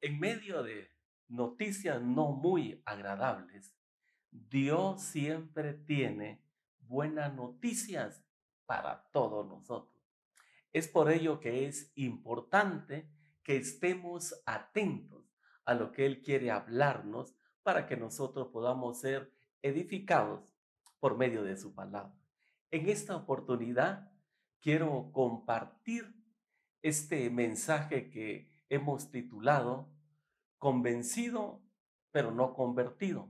En medio de noticias no muy agradables, Dios siempre tiene buenas noticias para todos nosotros. Es por ello que es importante que estemos atentos a lo que Él quiere hablarnos para que nosotros podamos ser edificados por medio de su palabra. En esta oportunidad quiero compartir este mensaje que hemos titulado Convencido pero no convertido.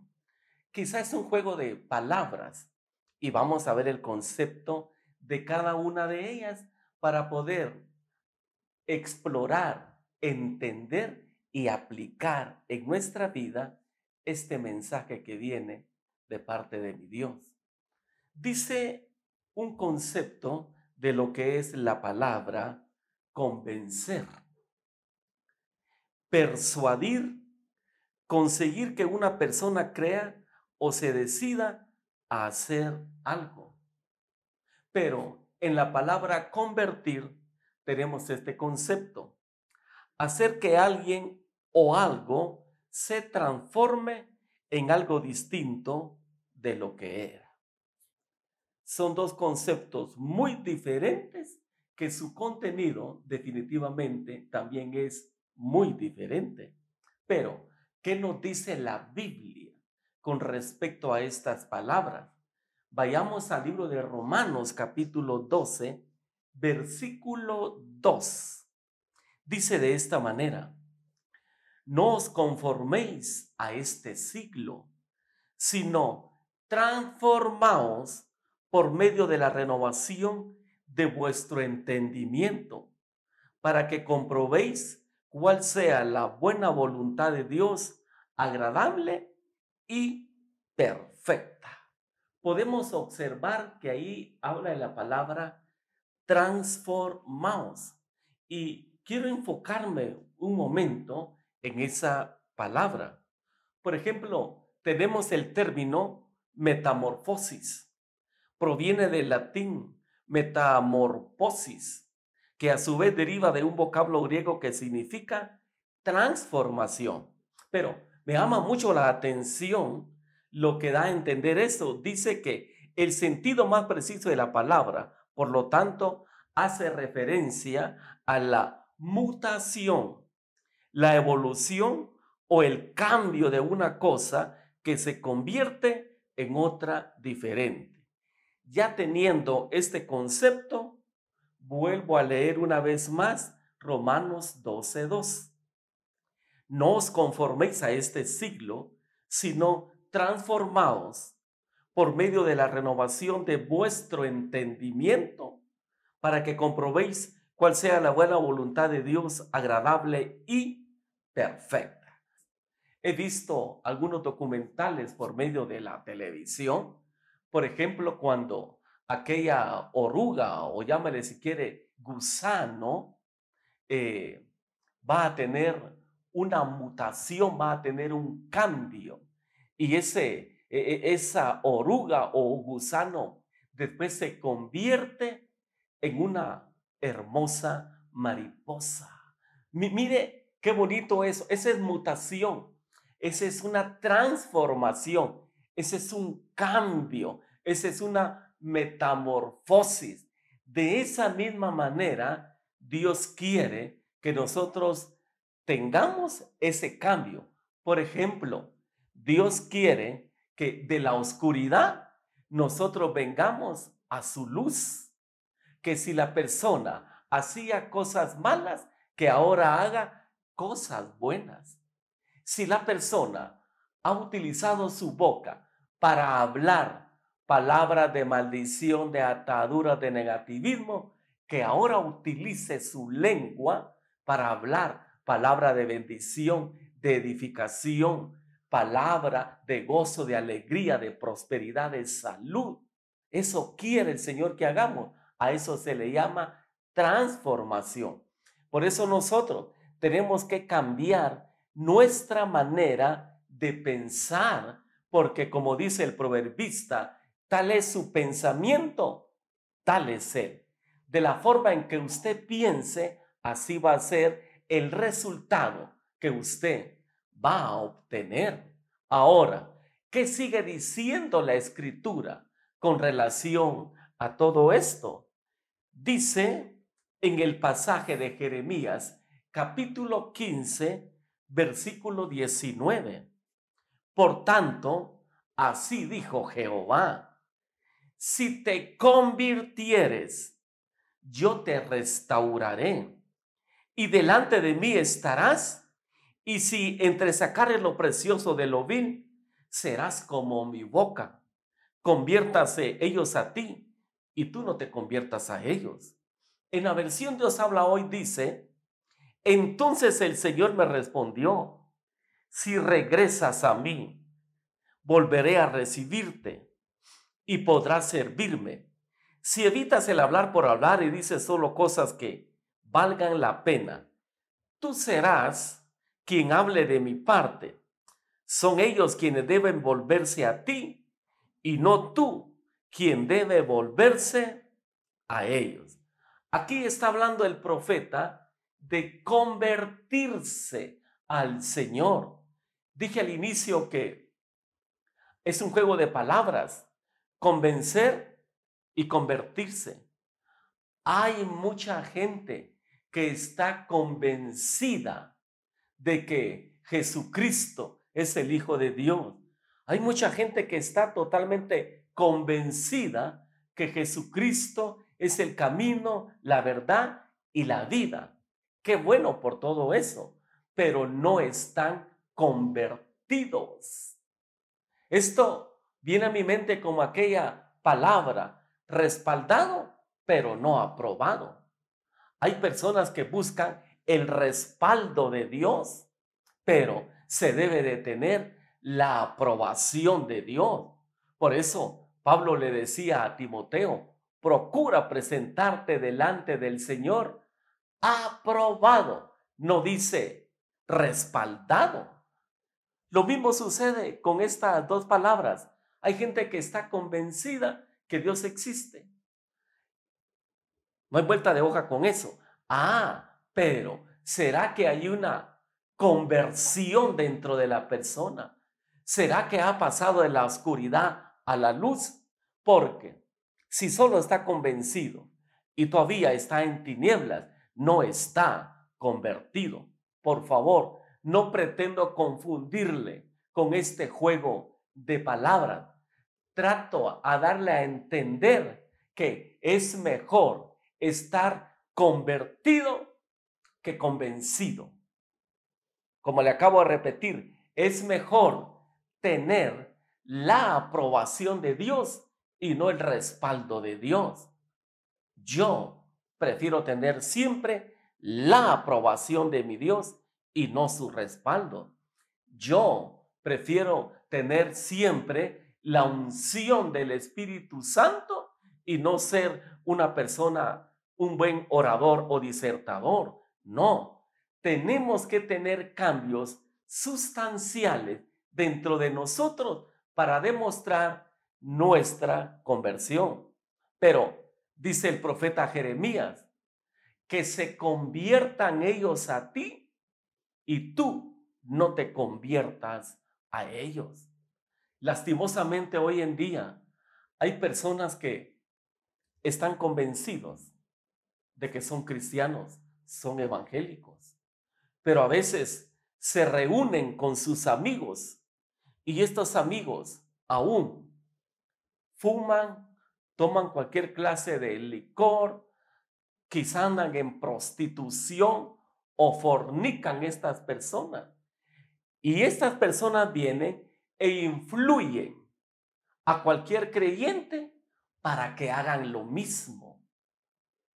Quizás es un juego de palabras y vamos a ver el concepto de cada una de ellas para poder explorar, entender y aplicar en nuestra vida este mensaje que viene de parte de mi Dios. Dice un concepto de lo que es la palabra convencer, persuadir, conseguir que una persona crea o se decida a hacer algo. Pero en la palabra convertir tenemos este concepto: hacer que alguien o algo se transforme en algo distinto de lo que era. Son dos conceptos muy diferentes que su contenido definitivamente también es muy diferente. Pero, ¿qué nos dice la Biblia con respecto a estas palabras? Vayamos al libro de Romanos capítulo 12, versículo 2. Dice de esta manera: no os conforméis a este siglo, sino transformaos por medio de la renovación de vuestro entendimiento, para que comprobéis cuál sea la buena voluntad de Dios, agradable y perfecta. Podemos observar que ahí habla de la palabra transformaos. Y quiero enfocarme un momento en esa palabra. Por ejemplo, tenemos el término metamorfosis. Proviene del latín metamorfosis, que a su vez deriva de un vocablo griego que significa transformación. Pero me llama mucho la atención lo que da a entender eso. Dice que el sentido más preciso de la palabra, por lo tanto, hace referencia a la mutación, la evolución o el cambio de una cosa que se convierte en otra diferente. Ya teniendo este concepto, vuelvo a leer una vez más Romanos 12:2. No os conforméis a este siglo, sino transformaos por medio de la renovación de vuestro entendimiento, para que comprobéis cuál sea la buena voluntad de Dios, agradable y perfecta. He visto algunos documentales por medio de la televisión, por ejemplo, cuando aquella oruga, o llámale si quiere gusano, eh, va a tener una mutación, va a tener un cambio. Y esa oruga o gusano después se convierte en una hermosa mariposa. Mire qué bonito eso. Esa es mutación. Esa es una transformación. Ese es un cambio. Esa es una metamorfosis. De esa misma manera, Dios quiere que nosotros tengamos ese cambio. Por ejemplo, Dios quiere que de la oscuridad nosotros vengamos a su luz. Que si la persona hacía cosas malas, que ahora haga cosas buenas. Si la persona ha utilizado su boca para hablar palabras de maldición, de atadura, de negativismo, que ahora utilice su lengua para hablar palabra de bendición, de edificación, palabra de gozo, de alegría, de prosperidad, de salud. Eso quiere el Señor que hagamos. A eso se le llama transformación. Por eso nosotros tenemos que cambiar nuestra manera de pensar, porque como dice el proverbista, tal es su pensamiento, tal es él. De la forma en que usted piense, así va a ser el resultado que usted va a obtener. Ahora, ¿qué sigue diciendo la Escritura con relación a todo esto? Dice en el pasaje de Jeremías, capítulo 15, versículo 19. Por tanto, así dijo Jehová: si te convirtieres, yo te restauraré, y delante de mí estarás, y si entresacares lo precioso de lo vil, serás como mi boca. Conviértase ellos a ti, y tú no te conviertas a ellos. En la versión Dios habla hoy dice: entonces el Señor me respondió, si regresas a mí, volveré a recibirte y podrás servirme. Si evitas el hablar por hablar y dices solo cosas que valgan la pena, tú serás quien hable de mi parte. Son ellos quienes deben volverse a ti y no tú quien debe volverse a ellos. Aquí está hablando el profeta de convertirse al Señor. Dije al inicio que es un juego de palabras, convencer y convertirse. Hay mucha gente que está convencida de que Jesucristo es el Hijo de Dios. Hay mucha gente que está totalmente convencida que Jesucristo es el camino, la verdad y la vida. Qué bueno por todo eso, pero no están convertidos. Esto viene a mi mente como aquella palabra, respaldado, pero no aprobado. Hay personas que buscan el respaldo de Dios, pero se debe de tener la aprobación de Dios. Por eso Pablo le decía a Timoteo: procura presentarte delante del Señor aprobado. No dice respaldado. Lo mismo sucede con estas dos palabras. Hay gente que está convencida que Dios existe. No hay vuelta de hoja con eso. Pero ¿será que hay una conversión dentro de la persona? ¿Será que ha pasado de la oscuridad a la luz? Porque si solo está convencido y todavía está en tinieblas, no está convertido. Por favor, no pretendo confundirle con este juego de palabras. Trato a darle a entender que es mejor estar convertido que convencido. Como le acabo de repetir, es mejor tener la aprobación de Dios y no el respaldo de Dios. Yo prefiero tener siempre la aprobación de mi Dios y no su respaldo. Yo prefiero tener siempre la unción del Espíritu Santo y no ser una persona, un buen orador o disertador. No, tenemos que tener cambios sustanciales dentro de nosotros para demostrar nuestra conversión. Pero dice el profeta Jeremías, que se conviertan ellos a ti y tú no te conviertas a ellos. Lastimosamente hoy en día hay personas que están convencidos de que son cristianos, son evangélicos, pero a veces se reúnen con sus amigos y estos amigos aún fuman, toman cualquier clase de licor, quizá andan en prostitución o fornican estas personas. Y estas personas vienen e influyen a cualquier creyente para que hagan lo mismo.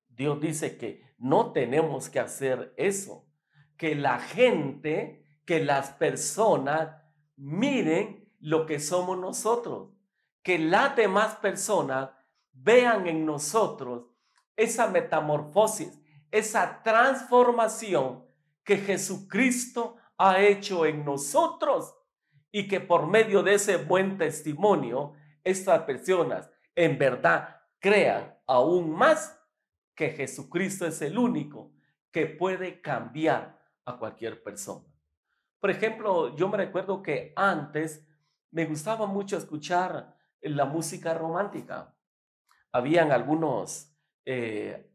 Dios dice que no tenemos que hacer eso, que la gente, que las personas miren lo que somos nosotros, que las demás personas vean en nosotros esa metamorfosis, esa transformación que Jesucristo ha hecho en nosotros y que por medio de ese buen testimonio, estas personas en verdad crean aún más que Jesucristo es el único que puede cambiar a cualquier persona. Por ejemplo, yo me recuerdo que antes me gustaba mucho escuchar la música romántica. Habían algunos eh,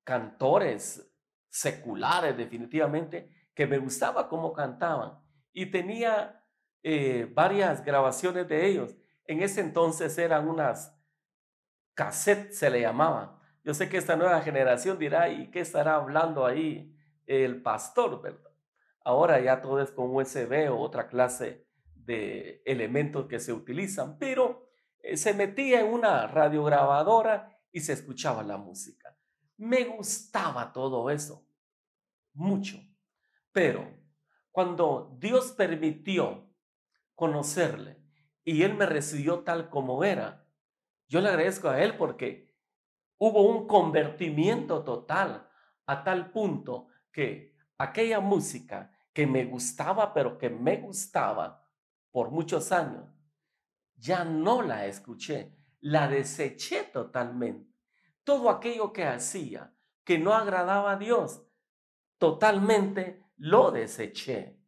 cantores seculares definitivamente que me gustaba cómo cantaban y tenía varias grabaciones de ellos. En ese entonces eran unas cassette se le llamaba. Yo sé que esta nueva generación dirá, ¿y qué estará hablando ahí el pastor, verdad? Ahora ya todo es con USB o otra clase de elementos que se utilizan, pero se metía en una radiograbadora y se escuchaba la música. Me gustaba todo eso, mucho, pero cuando Dios permitió conocerle y Él me recibió tal como era, yo le agradezco a Él porque hubo un convertimiento total a tal punto que aquella música que me gustaba, pero que me gustaba por muchos años, ya no la escuché, la deseché totalmente. Todo aquello que hacía que no agradaba a Dios, totalmente lo deseché.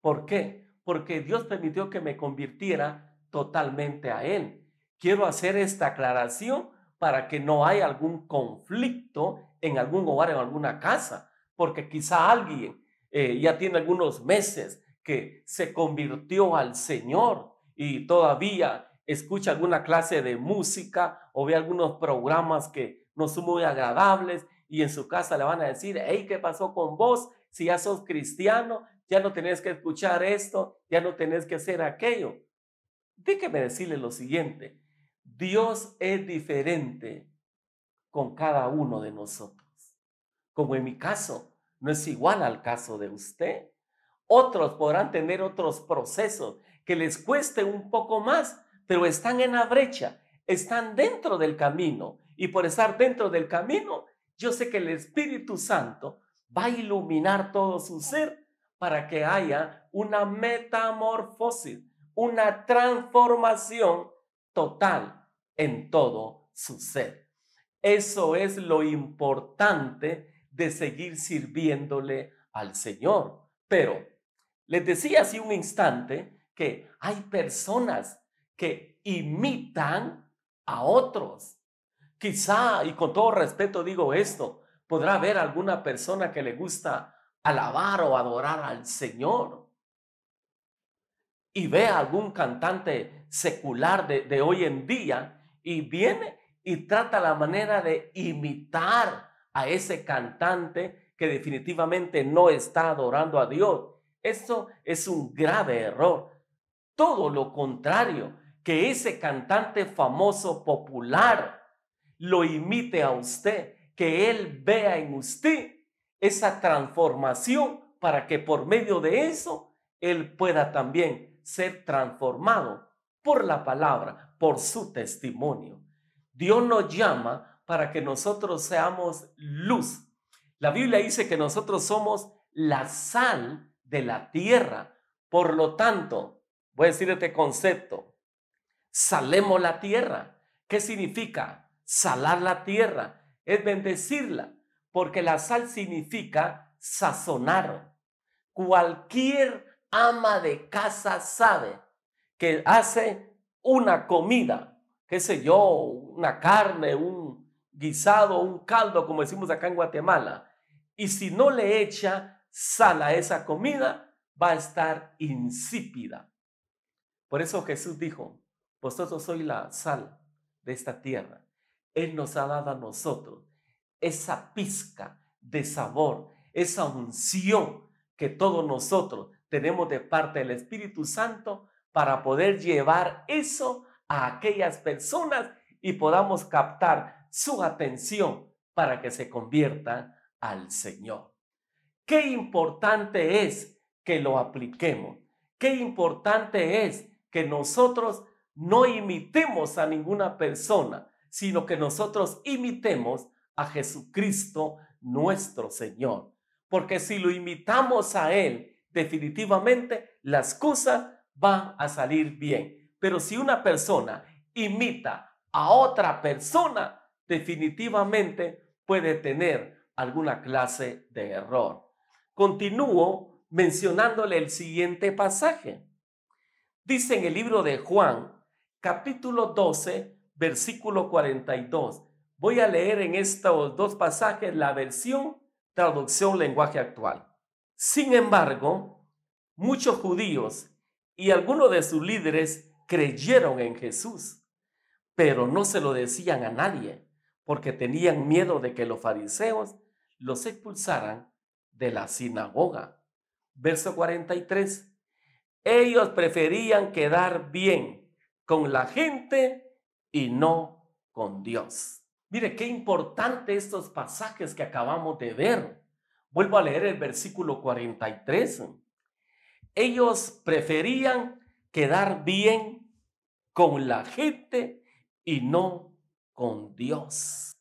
¿Por qué? Porque Dios permitió que me convirtiera totalmente a Él. Quiero hacer esta aclaración para que no haya algún conflicto en algún hogar, en alguna casa, porque quizá alguien ya tiene algunos meses que se convirtió al Señor y todavía escucha alguna clase de música o ve algunos programas que no son muy agradables y en su casa le van a decir, hey, ¿qué pasó con vos? Si ya sos cristiano, ya no tenés que escuchar esto, ya no tenés que hacer aquello. Déjeme decirle lo siguiente, Dios es diferente con cada uno de nosotros. Como en mi caso, no es igual al caso de usted. Otros podrán tener otros procesos que les cueste un poco más, pero están en la brecha, están dentro del camino. Y por estar dentro del camino, yo sé que el Espíritu Santo va a iluminar todo su ser para que haya una metamorfosis, una transformación total en todo su ser. Eso es lo importante de seguir sirviéndole al Señor. Pero les decía hace un instante que hay personas que imitan a otros. Quizá, y con todo respeto digo esto, podrá haber alguna persona que le gusta alabar o adorar al Señor y ve a algún cantante secular de hoy en día y viene y trata la manera de imitar a ese cantante que definitivamente no está adorando a Dios. Esto es un grave error. Todo lo contrario, que ese cantante famoso popular lo imite a usted, que él vea en usted esa transformación para que por medio de eso él pueda también ser transformado por la palabra, por su testimonio. Dios nos llama para que nosotros seamos luz. La Biblia dice que nosotros somos la sal de la tierra. Por lo tanto, voy a decir este concepto, salemos la tierra. ¿Qué significa? Salar la tierra es bendecirla, porque la sal significa sazonar. Cualquier ama de casa sabe que hace una comida, qué sé yo, una carne, un guisado, un caldo, como decimos acá en Guatemala, y si no le echa sal a esa comida, va a estar insípida. Por eso Jesús dijo, vosotros sois la sal de esta tierra. Él nos ha dado a nosotros esa pizca de sabor, esa unción que todos nosotros tenemos de parte del Espíritu Santo para poder llevar eso a aquellas personas y podamos captar su atención para que se conviertan al Señor. Qué importante es que lo apliquemos. Qué importante es que nosotros no imitemos a ninguna persona, sino que nosotros imitemos a Jesucristo nuestro Señor. Porque si lo imitamos a Él, definitivamente las cosas van a salir bien. Pero si una persona imita a otra persona, definitivamente puede tener alguna clase de error. Continúo mencionándole el siguiente pasaje. Dice en el libro de Juan, capítulo 12, versículo 42. Voy a leer en estos dos pasajes la versión traducción lenguaje actual. Sin embargo, muchos judíos y algunos de sus líderes creyeron en Jesús, pero no se lo decían a nadie, porque tenían miedo de que los fariseos los expulsaran de la sinagoga. Verso 43. Ellos preferían quedar bien con la gente y no con Dios. Mire qué importante estos pasajes que acabamos de ver. Vuelvo a leer el versículo 43. Ellos preferían quedar bien con la gente y no con Dios.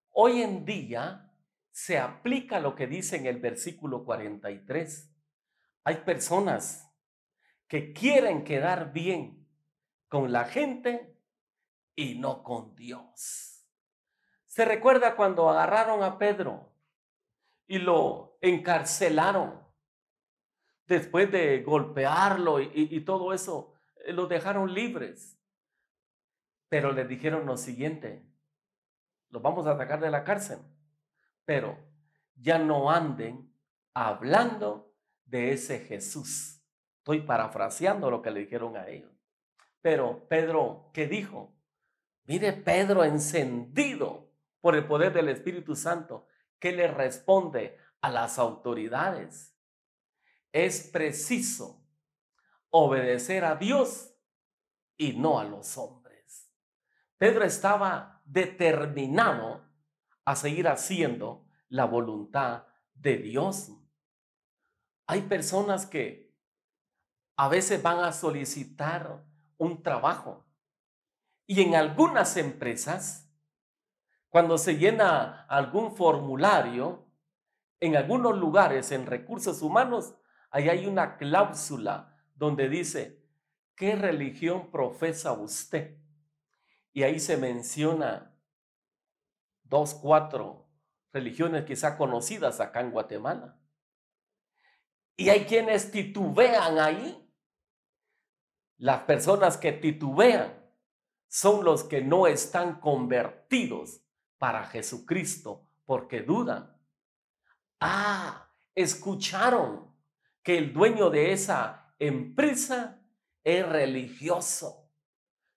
Hoy en día se aplica lo que dice en el versículo 43. Hay personas que quieren quedar bien con la gente y no con Dios. ¿Se recuerda cuando agarraron a Pedro y lo encarcelaron? Después de golpearlo y todo eso, los dejaron libres. Pero les dijeron lo siguiente: los vamos a sacar de la cárcel, pero ya no anden hablando de ese Jesús. Estoy parafraseando lo que le dijeron a ellos. Pero Pedro, ¿qué dijo? Mire, Pedro, encendido por el poder del Espíritu Santo, ¿qué le responde a las autoridades? Es preciso obedecer a Dios y no a los hombres. Pedro estaba determinado a seguir haciendo la voluntad de Dios. Hay personas que a veces van a solicitar un trabajo y en algunas empresas, cuando se llena algún formulario, en algunos lugares en recursos humanos, ahí hay una cláusula donde dice: ¿qué religión profesa usted? Y ahí se menciona 2, 4 religiones quizá conocidas acá en Guatemala. Y hay quienes titubean ahí. Las personas que titubean son los que no están convertidos para Jesucristo porque dudan. Escucharon que el dueño de esa empresa es religioso,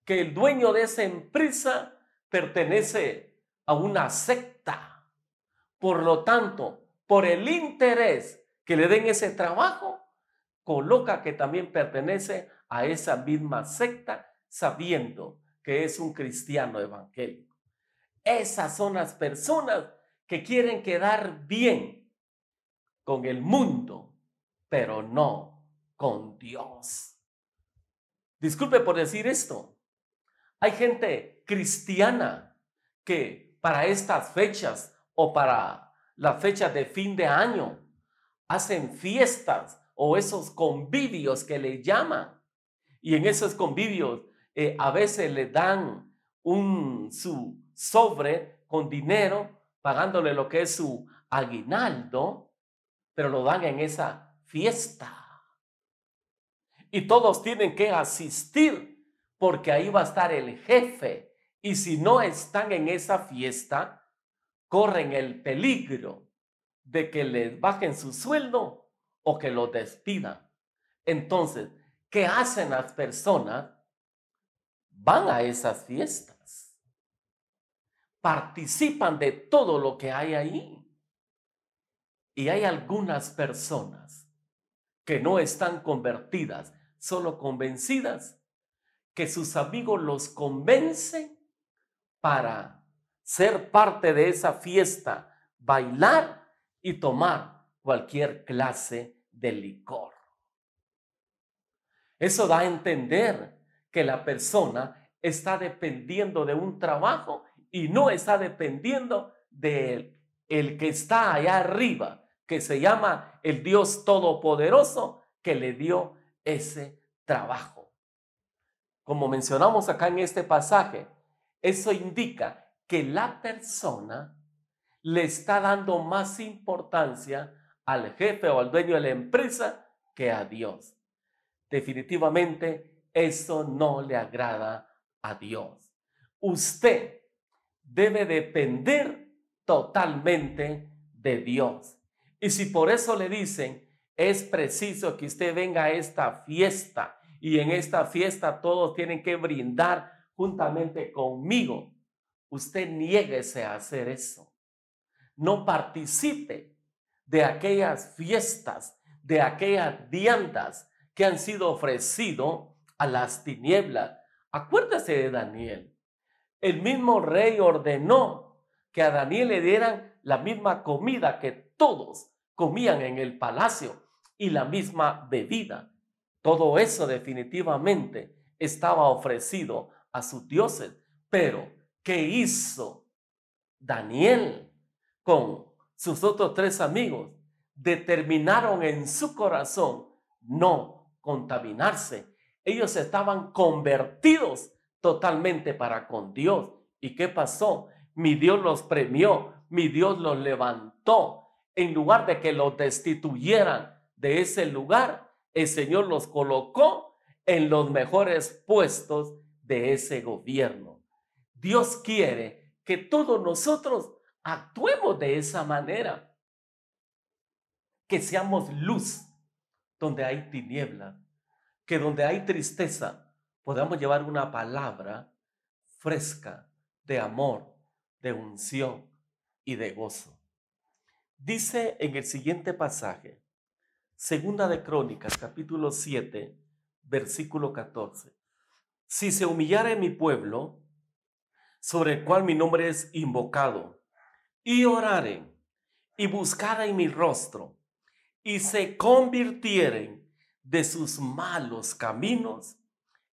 que el dueño de esa empresa pertenece a una secta. Por lo tanto, por el interés que le den ese trabajo, coloca que también pertenece a esa misma secta, sabiendo que es un cristiano evangélico. Esas son las personas que quieren quedar bien con el mundo, pero no con Dios. Disculpe por decir esto. Hay gente cristiana que para estas fechas o para las fechas de fin de año hacen fiestas o esos convivios que le llaman. Y en esos convivios a veces le dan su sobre con dinero, pagándole lo que es su aguinaldo, pero lo dan en esa fiesta. Y todos tienen que asistir porque ahí va a estar el jefe. Y si no están en esa fiesta, corren el peligro de que les bajen su sueldo o que los despidan. Entonces, ¿qué hacen las personas? Van a esas fiestas, participan de todo lo que hay ahí. Y hay algunas personas que no están convertidas, solo convencidas, que sus amigos los convencen para ser parte de esa fiesta, bailar y tomar cualquier clase de licor. Eso da a entender que la persona está dependiendo de un trabajo y no está dependiendo de el que está allá arriba, que se llama el Dios Todopoderoso, que le dio ese trabajo. Como mencionamos acá en este pasaje, eso indica que la persona le está dando más importancia al jefe o al dueño de la empresa que a Dios. Definitivamente eso no le agrada a Dios. Usted debe depender totalmente de Dios. Y si por eso le dicen, es preciso que usted venga a esta fiesta y en esta fiesta todos tienen que brindar juntamente conmigo, usted niéguese a hacer eso. No participe de aquellas fiestas, de aquellas viandas que han sido ofrecidas a las tinieblas. Acuérdese de Daniel. El mismo rey ordenó que a Daniel le dieran la misma comida que todos comían en el palacio y la misma bebida. Todo eso definitivamente estaba ofrecido a sus dioses. Pero, ¿qué hizo Daniel con sus otros 3 amigos? Determinaron en su corazón no contaminarse. Ellos estaban convertidos totalmente para con Dios. ¿Y qué pasó? Mi Dios los premió, mi Dios los levantó. En lugar de que los destituyeran de ese lugar, el Señor los colocó en los mejores puestos de ese gobierno. Dios quiere que todos nosotros actuemos de esa manera, que seamos luz donde hay tinieblas, que donde hay tristeza podamos llevar una palabra fresca de amor, de unción y de gozo. Dice en el siguiente pasaje, Segunda de Crónicas, capítulo 7, versículo 14. Si se humillare mi pueblo, sobre el cual mi nombre es invocado, y oraren, y buscaren mi rostro, y se convirtieren de sus malos caminos,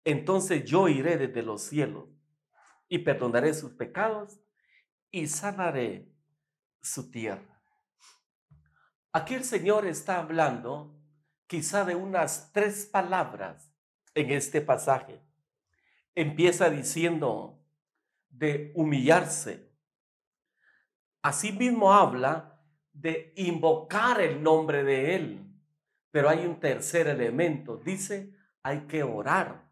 entonces yo iré desde los cielos, y perdonaré sus pecados, y sanaré su tierra. Aquí el Señor está hablando quizá de unas 3 palabras en este pasaje. Empieza diciendo de humillarse. Asimismo habla de invocar el nombre de Él. Pero hay un tercer elemento. Dice, hay que orar.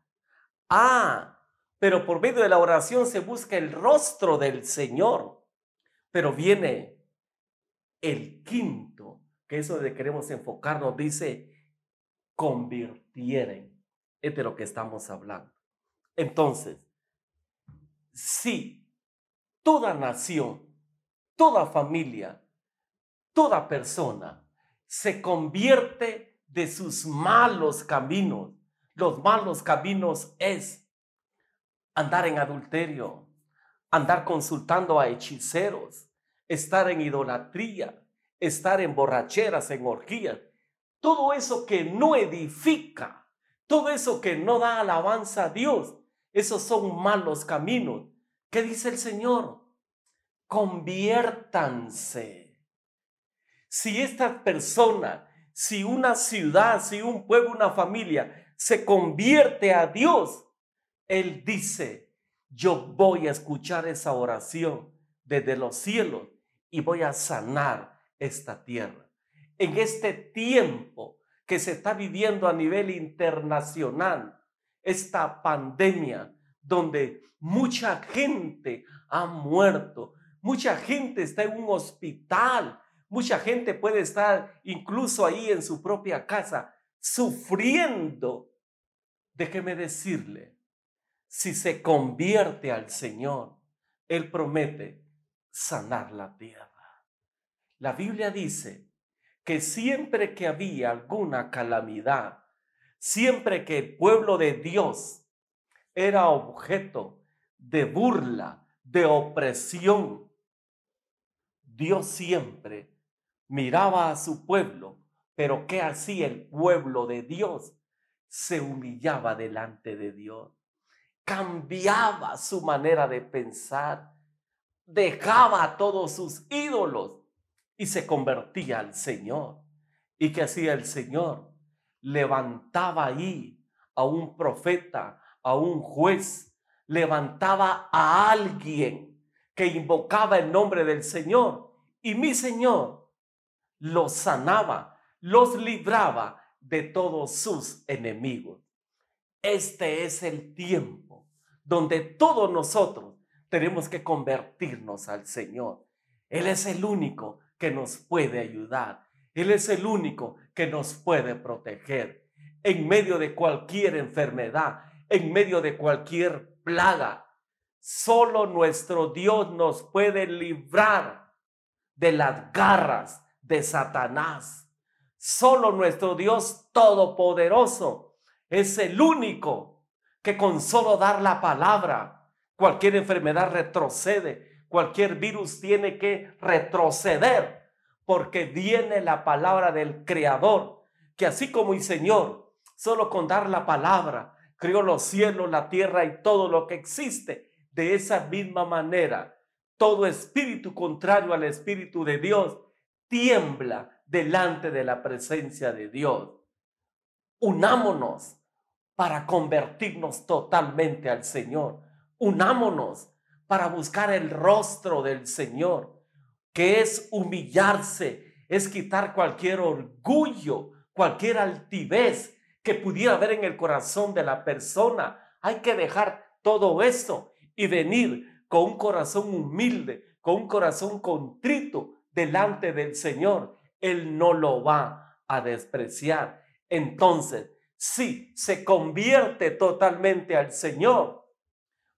Pero por medio de la oración se busca el rostro del Señor. Pero viene el quinto, que es donde queremos enfocarnos, dice, convirtieren. Es de lo que estamos hablando. Entonces, si toda nación, toda familia, toda persona se convierte de sus malos caminos, los malos caminos es andar en adulterio, andar consultando a hechiceros, estar en idolatría, estar en borracheras, en orgías, todo eso que no edifica, todo eso que no da alabanza a Dios, esos son malos caminos. ¿Qué dice el Señor? Conviértanse. Si esta persona, si una ciudad, si un pueblo, una familia se convierte a Dios, Él dice, yo voy a escuchar esa oración desde los cielos y voy a sanar esta tierra. En este tiempo que se está viviendo a nivel internacional, esta pandemia donde mucha gente ha muerto, mucha gente está en un hospital, mucha gente puede estar incluso ahí en su propia casa sufriendo. Déjeme decirle, si se convierte al Señor, Él promete sanar la tierra. La Biblia dice que siempre que había alguna calamidad, siempre que el pueblo de Dios era objeto de burla, de opresión, Dios siempre miraba a su pueblo, pero ¿qué hacía el pueblo de Dios? Se humillaba delante de Dios, cambiaba su manera de pensar, dejaba a todos sus ídolos y se convertía al Señor. ¿Y qué hacía el Señor? Levantaba ahí a un profeta, a un juez, levantaba a alguien que invocaba el nombre del Señor. Y mi Señor los sanaba, los libraba de todos sus enemigos. Este es el tiempo donde todos nosotros tenemos que convertirnos al Señor. Él es el único que nos puede ayudar. Él es el único que nos puede proteger en medio de cualquier enfermedad, en medio de cualquier plaga. Solo nuestro Dios nos puede librar de las garras de Satanás. Solo nuestro Dios todopoderoso es el único que con solo dar la palabra, cualquier enfermedad retrocede, cualquier virus tiene que retroceder, porque viene la palabra del Creador, que así como el Señor, solo con dar la palabra, creó los cielos, la tierra y todo lo que existe. De esa misma manera, todo espíritu contrario al Espíritu de Dios tiembla delante de la presencia de Dios. Unámonos para convertirnos totalmente al Señor. Unámonos para buscar el rostro del Señor, que es humillarse, es quitar cualquier orgullo, cualquier altivez que pudiera haber en el corazón de la persona. Hay que dejar todo eso y venir con un corazón humilde, con un corazón contrito delante del Señor. Él no lo va a despreciar. Entonces, si se convierte totalmente al Señor,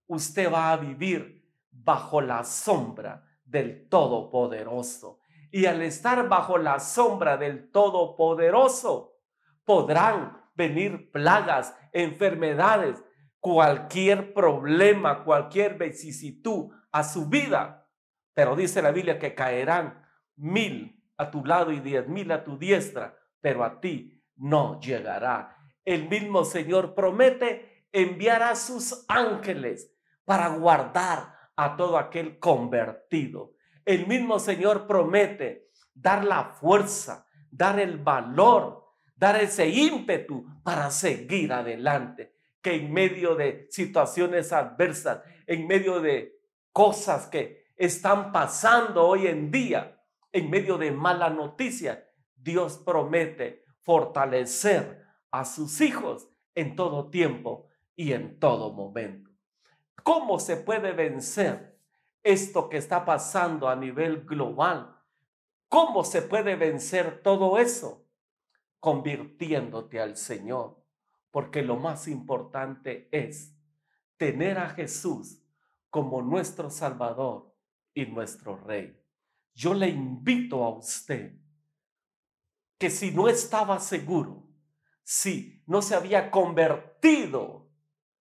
usted va a vivir bajo la sombra del Todopoderoso. Y al estar bajo la sombra del Todopoderoso, podrán venir plagas, enfermedades, cualquier problema, cualquier vicisitud a su vida. Pero dice la Biblia que caerán 1000 a tu lado y 10,000 a tu diestra, pero a ti no llegará. El mismo Señor promete enviar a sus ángeles para guardar a todo aquel convertido. El mismo Señor promete dar la fuerza, dar el valor, dar ese ímpetu para seguir adelante, que en medio de situaciones adversas, en medio de cosas que están pasando hoy en día, en medio de malas noticias, Dios promete fortalecer a sus hijos en todo tiempo y en todo momento. ¿Cómo se puede vencer esto que está pasando a nivel global? ¿Cómo se puede vencer todo eso? Convirtiéndote al Señor, porque lo más importante es tener a Jesús como nuestro Salvador y nuestro Rey. Yo le invito a usted que si no estaba seguro, si no se había convertido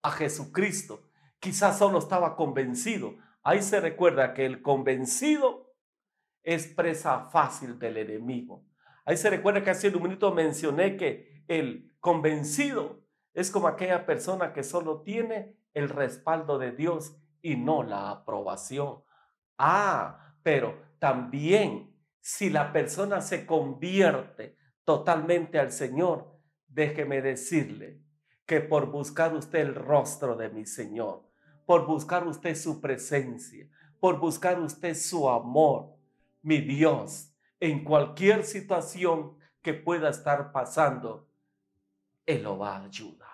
a Jesucristo, quizás solo estaba convencido. Ahí se recuerda que el convencido es presa fácil del enemigo. Ahí se recuerda que hace un minuto mencioné que el convencido es como aquella persona que solo tiene el respaldo de Dios y no la aprobación. Pero también si la persona se convierte totalmente al Señor, déjeme decirle que por buscar usted el rostro de mi Señor, por buscar usted su presencia, por buscar usted su amor, mi Dios, en cualquier situación que pueda estar pasando, Él lo va a ayudar.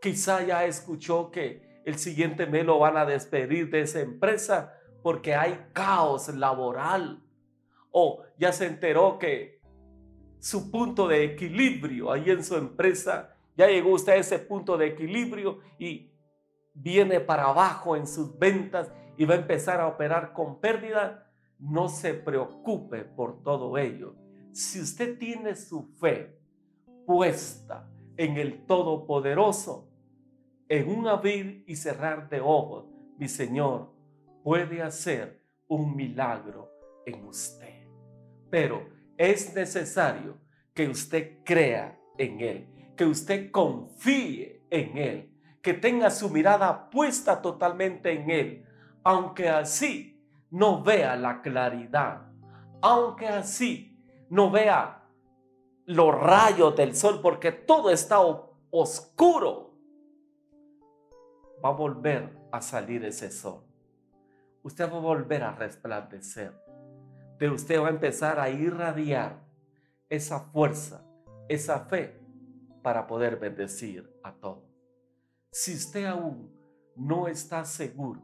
Quizá ya escuchó que el siguiente mes lo van a despedir de esa empresa porque hay caos laboral. O ya se enteró que su punto de equilibrio ahí en su empresa, ya llegó usted a ese punto de equilibrio y viene para abajo en sus ventas y va a empezar a operar con pérdida. No se preocupe por todo ello. Si usted tiene su fe puesta en el Todopoderoso, en un abrir y cerrar de ojos, mi Señor puede hacer un milagro en usted. Pero es necesario que usted crea en Él, que usted confíe en Él, que tenga su mirada puesta totalmente en Él, aunque así no vea la claridad, aunque así no vea los rayos del sol, porque todo está oscuro. Va a volver a salir ese sol. Usted va a volver a resplandecer. de usted va a empezar a irradiar esa fuerza, esa fe para poder bendecir a todos. Si usted aún no está seguro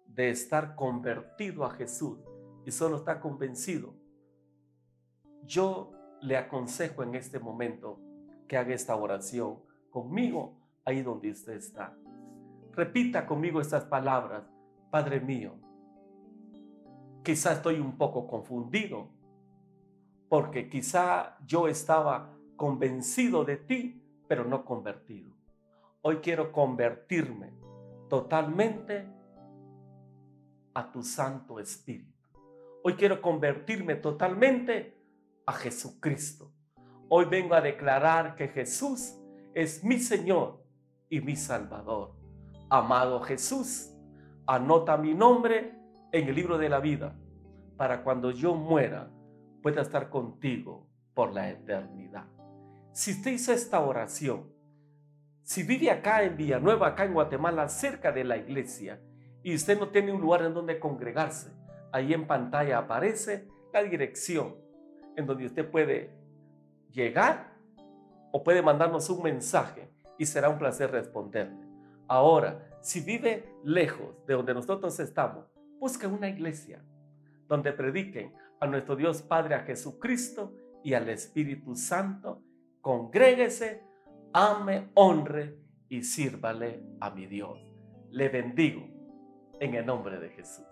de estar convertido a Jesús y solo está convencido, yo le aconsejo en este momento que haga esta oración conmigo ahí donde usted está. Repita conmigo estas palabras: Padre mío, quizá estoy un poco confundido, porque quizá yo estaba convencido de ti, pero no convertido. Hoy quiero convertirme totalmente a tu Santo Espíritu. Hoy quiero convertirme totalmente a Jesucristo. Hoy vengo a declarar que Jesús es mi Señor y mi Salvador. Amado Jesús, anota mi nombre en el libro de la vida para cuando yo muera pueda estar contigo por la eternidad. Si usted hizo esta oración, si vive acá en Villanueva, acá en Guatemala, cerca de la iglesia, y usted no tiene un lugar en donde congregarse, ahí en pantalla aparece la dirección en donde usted puede llegar o puede mandarnos un mensaje y será un placer responderle. Ahora, si vive lejos de donde nosotros estamos, busque una iglesia donde prediquen a nuestro Dios Padre, a Jesucristo y al Espíritu Santo. Congréguese, ame, honre y sírvale a mi Dios. Le bendigo en el nombre de Jesús.